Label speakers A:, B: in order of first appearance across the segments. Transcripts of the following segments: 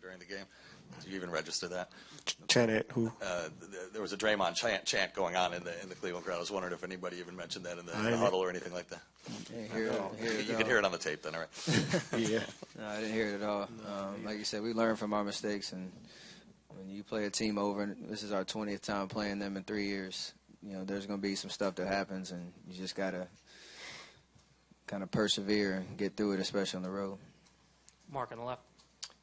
A: during the game. Did you even register that?
B: Chant at who?
A: There was a Draymond chant going on in the Cleveland crowd. I was wondering if anybody even mentioned that in the huddle or anything like that. You can hear it on the tape then, all right?
C: Yeah. No, I didn't hear it at all. Like you said, we learn from our mistakes, and when you play a team over, and this is our 20th time playing them in 3 years, you know, there's going to be some stuff that happens, and you just got to kind of persevere and get through it, especially on the road.
D: Mark on the left.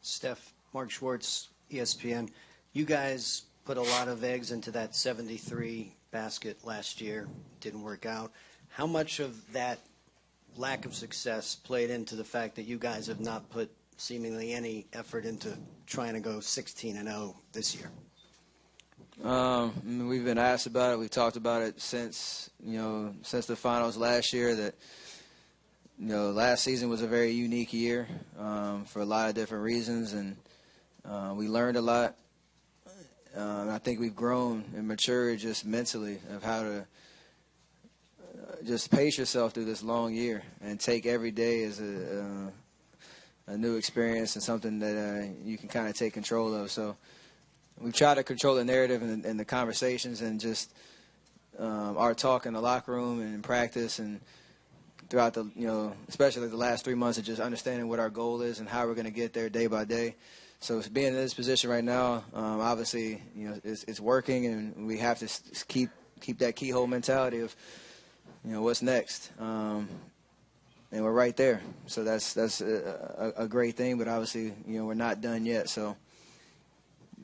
E: Steph, Mark Schwartz, ESPN. You guys put a lot of eggs into that 73 basket last year. Didn't work out. How much of that lack of success played into the fact that you guys have not put seemingly any effort into trying to go 16-0 this year?
C: We've been asked about it. We've talked about it since the finals last year. That last season was a very unique year for a lot of different reasons, and we learned a lot. I think we've grown and matured just mentally of how to just pace yourself through this long year and take every day as a new experience and something that you can kind of take control of. So we try to control the narrative and the conversations and just our talk in the locker room and in practice and throughout especially the last 3 months of just understanding what our goal is and how we're going to get there day by day. So being in this position right now, obviously, it's working, and we have to keep that keyhole mentality of, what's next. And we're right there. So that's a great thing, but obviously, we're not done yet. So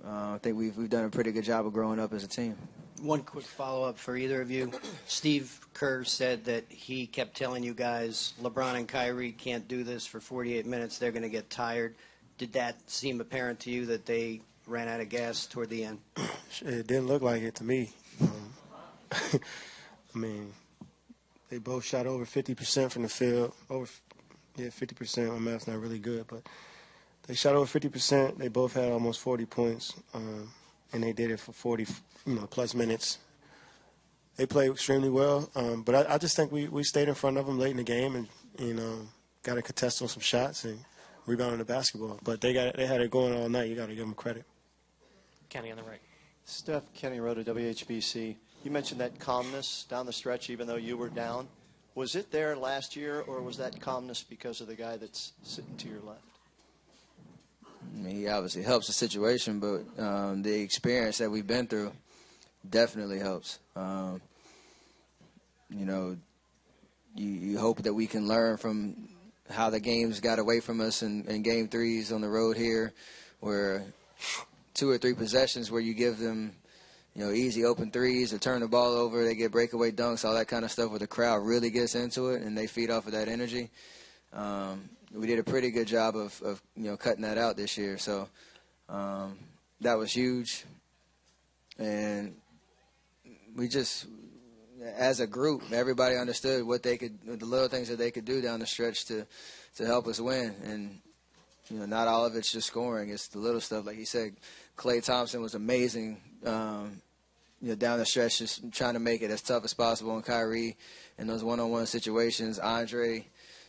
C: I think we've done a pretty good job of growing up as a team.
E: One quick follow-up for either of you. Steve Kerr said that he kept telling you guys, LeBron and Kyrie can't do this for 48 minutes. They're going to get tired. Did that seem apparent to you that they ran out of gas toward the end?
B: It didn't look like it to me. I mean, they both shot over 50% from the field. 50%. My math's not really good, but they shot over 50%. They both had almost 40 points, and they did it for 40, plus minutes. They played extremely well, but I just think we stayed in front of them late in the game and got a contest on some shots and rebounding the basketball. But they had it going all night. You got to give them credit.
D: Kenny on the right.
F: Steph, Kenny Rowe to WHBC. You mentioned that calmness down the stretch, even though you were down. Was it there last year, or was that calmness because of the guy that's sitting to your left?
C: I mean, he obviously helps the situation, but the experience that we've been through definitely helps. You hope that we can learn from how the games got away from us in game threes on the road here, where 2 or 3 possessions where you give them, easy open threes or turn the ball over, they get breakaway dunks, all that kind of stuff where the crowd really gets into it and they feed off of that energy. We did a pretty good job of cutting that out this year. So that was huge. And we just, as a group, everybody understood what they could, the little things that they could do down the stretch to help us win. And, not all of it's just scoring. It's the little stuff. Like he said, Klay Thompson was amazing, down the stretch, just trying to make it as tough as possible. And Kyrie in those one-on-one situations. Andre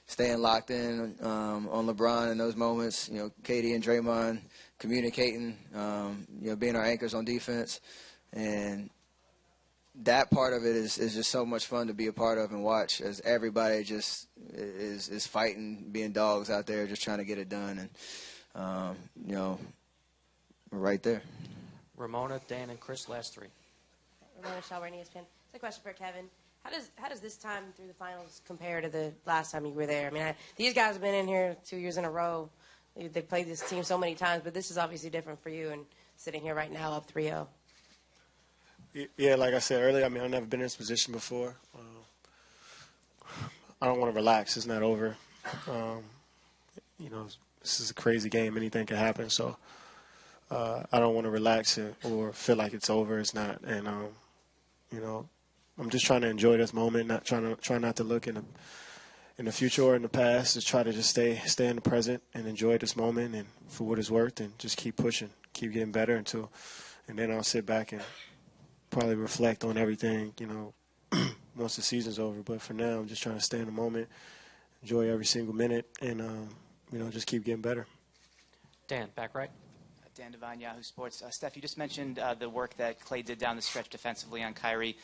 C: staying locked in on LeBron in those moments. Katie and Draymond communicating, being our anchors on defense. And that part of it is just so much fun to be a part of and watch as everybody just is fighting, being dogs out there, just trying to get it done. And, we're right there.
D: Ramona, Dan, and Chris, last 3.
G: Ramona Shelburne, ESPN. It's a question for Kevin. How does this time through the finals compare to the last time you were there? I mean, these guys have been in here 2 years in a row. They played this team so many times, but this is obviously different for you and sitting here right now up 3-0.
B: Yeah, like I said earlier, I've never been in this position before. I don't want to relax. It's not over. This is a crazy game. Anything can happen. So I don't want to relax or feel like it's over. It's not. And, I'm just trying to enjoy this moment, try not to look in the future or in the past. Just try to just stay in the present and enjoy this moment and for what it's worth and just keep pushing, keep getting better and then I'll sit back and probably reflect on everything, once the season's over. But for now, I'm just trying to stay in the moment, enjoy every single minute, and, just keep getting better.
D: Dan, back right.
H: Dan Devine, Yahoo Sports. Steph, you just mentioned the work that Clay did down the stretch defensively on Kyrie.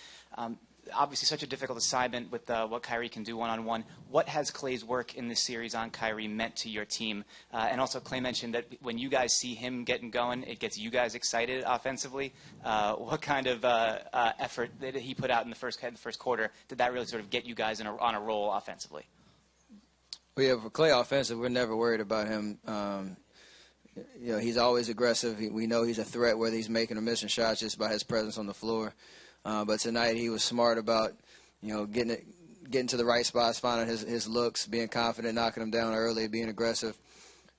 H: Obviously, such a difficult assignment with what Kyrie can do one-on-one. What has Clay's work in this series on Kyrie meant to your team? And also, Clay mentioned that when you guys see him getting going, it gets you guys excited offensively. What kind of effort that he put out in the first quarter did that really sort of get you guys on a roll offensively?
C: Well, yeah, for Clay offensive, we're never worried about him. He's always aggressive. We know he's a threat, whether he's making or missing shots, just by his presence on the floor. But tonight he was smart about, getting to the right spots, finding his looks, being confident, knocking them down early, being aggressive.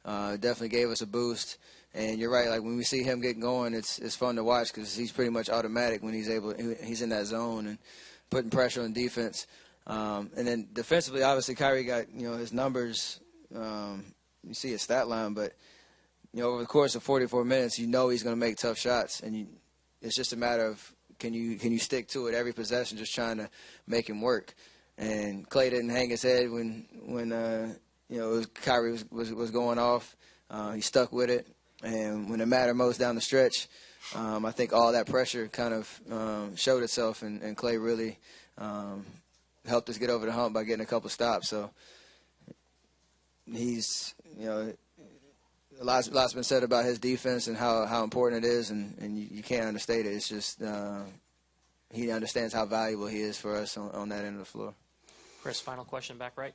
C: Definitely gave us a boost. And you're right, like when we see him getting going, it's fun to watch because he's pretty much automatic when he's in that zone and putting pressure on defense. And then defensively, obviously Kyrie got his numbers. You see his stat line, but over the course of 44 minutes, he's going to make tough shots, and it's just a matter of can you stick to it every possession, just trying to make him work. And Clay didn't hang his head when Kyrie was going off. He stuck with it, and when it mattered most down the stretch, I think all that pressure kind of showed itself, and Clay really helped us get over the hump by getting a couple stops. So he's a lot's been said about his defense and how important it is, and you can't understate it. It's just he understands how valuable he is for us on that end of the floor.
D: Chris, final question back right.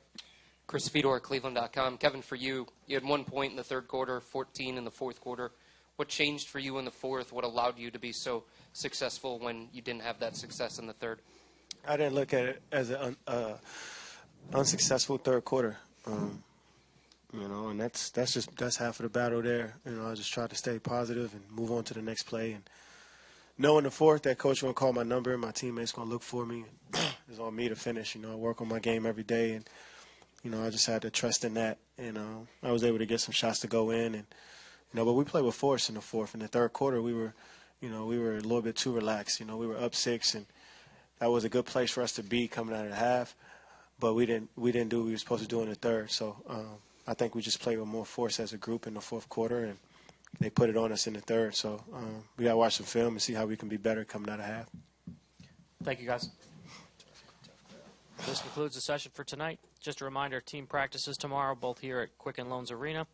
I: Chris Fedor, Cleveland.com. Kevin, for you had 1 point in the third quarter, 14 in the fourth quarter. What changed for you in the fourth? What allowed you to be so successful when you didn't have that success in the third?
B: I didn't look at it as an unsuccessful third quarter. And that's half of the battle there. I just tried to stay positive and move on to the next play. And knowing the fourth, that coach going to call my number, my teammates going to look for me. It's on me to finish. I work on my game every day, and I just had to trust in that. I was able to get some shots to go in, and but we played with force in the fourth. In the third quarter, we were a little bit too relaxed. We were up 6, and that was a good place for us to be coming out of the half. But we didn't do what we were supposed to do in the third. So I think we just played with more force as a group in the fourth quarter, and they put it on us in the third. So we got to watch some film and see how we can be better coming out of half.
D: Thank you, guys. This concludes the session for tonight. Just a reminder, team practices tomorrow, both here at Quicken Loans Arena.